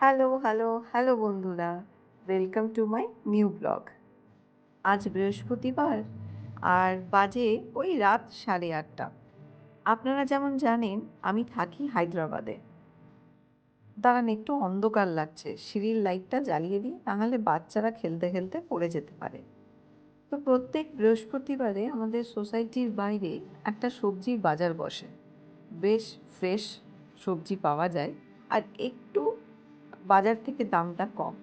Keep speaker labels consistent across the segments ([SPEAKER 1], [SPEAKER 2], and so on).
[SPEAKER 1] Hello, hello, hello বন্ধুরা। Welcome to my new blog. আজ বৃহস্পতিবার আর বাজে ওই রাত 8:30। আপনারা যেমন জানেন আমি থাকি হায়দ্রাবাদে। দাঁড়ান, একটু অন্ধকার লাগছে। সিঁড়ির লাইটটা জ্বালিয়ে দিই, নাহলে বাচ্চারা খেলতে, খেলতে পড়ে যেতে পারে। তো প্রত্যেক বৃহস্পতিবারে আমাদের সোসাইটির বাইরে একটা সবজির বাজার বসে। বেশ ফ্রেশ সবজি পাওয়া যায় আর একটু বাজার থেকে দামটা কম।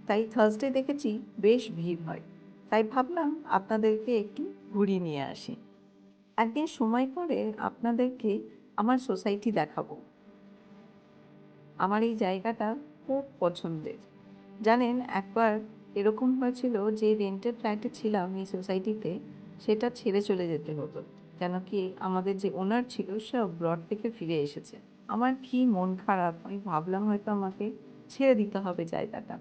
[SPEAKER 1] তাই থার্সডে দেখেছি বেশ ভিড় হয়। তাই ভাবলাম আপনাদেরকে একটু ঘুরিয়ে নিয়ে আসি। একদিন সময় করে আপনাদেরকে আমার সোসাইটি দেখাবো। আমার এই জায়গাটা খুব পছন্দের। জানেন, একবার এরকম হয়েছিল যে রেন্টেড ফ্ল্যাটে ছিলাম এই সোসাইটিতে, সেটা ছেড়ে চলে যেতে হতো। কেন কি আমাদের যে ওনার ছিল সে অব্রড থেকে ফিরে এসেছে। আমার কি মন খারাপ, আমি ভাবলাম হয়তো আমাকে ছেড়ে দিতে হবে জায়গাটা।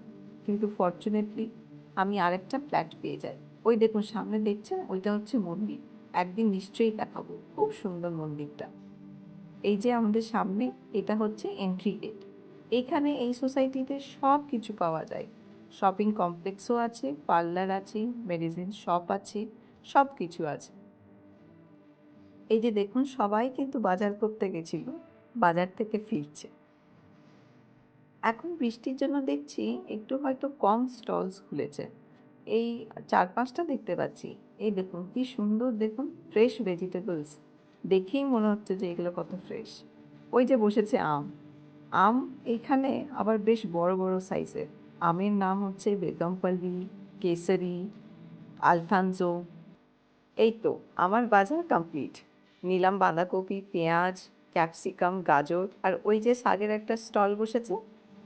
[SPEAKER 1] কিন্তু ফরচুনেটলি আমি আরেকটা ফ্ল্যাট পেয়ে যাই। ওই দেখুন সামনে দেখছেন, ওইটা হচ্ছে মন্দির। একদিন নিশ্চয়ই দেখাবো, খুব সুন্দর মন্দিরটা। এই যে আমাদের সামনে, এটা হচ্ছে এন্ট্রি গেট। এখানে এই সোসাইটিতে সব কিছু পাওয়া যায়। শপিং কমপ্লেক্সও আছে, পার্লার আছে, মেডিসিন শপ আছে, সব কিছু আছে। এই যে দেখুন সবাই কিন্তু বাজার করতে গেছিল, বাজার থেকে ফিরছে। এখন বৃষ্টির জন্য দেখছি একটু হয়তো কম স্টলস খুলেছে। এই 4-5টা দেখতে পাচ্ছি। এই দেখুন কি সুন্দর, দেখুন ফ্রেশ ভেজিটেবলস। দেখেই মনে হচ্ছে যে এগুলো কত ফ্রেশ। ওই যে বসেছে আম। আম এইখানে আবার বেশ বড় বড় সাইজের। আমের নাম হচ্ছে বেগমপল্লি, কেসারি, আলফানজো। এই তো আমার বাজার কমপ্লিট। নিলাম বাঁধাকপি, পেঁয়াজ, ক্যাপসিকাম, গাজর আর ওই যে শাকের একটা স্টল বসেছে,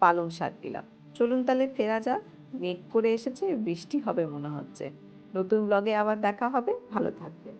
[SPEAKER 1] পালং শাক দিলাম। চলুন তাহলে ফেরা যাক। মেঘ করে এসেছে, বৃষ্টি হবে মনে হচ্ছে। নতুন ব্লগে আবার দেখা হবে, ভালো থাকবেন।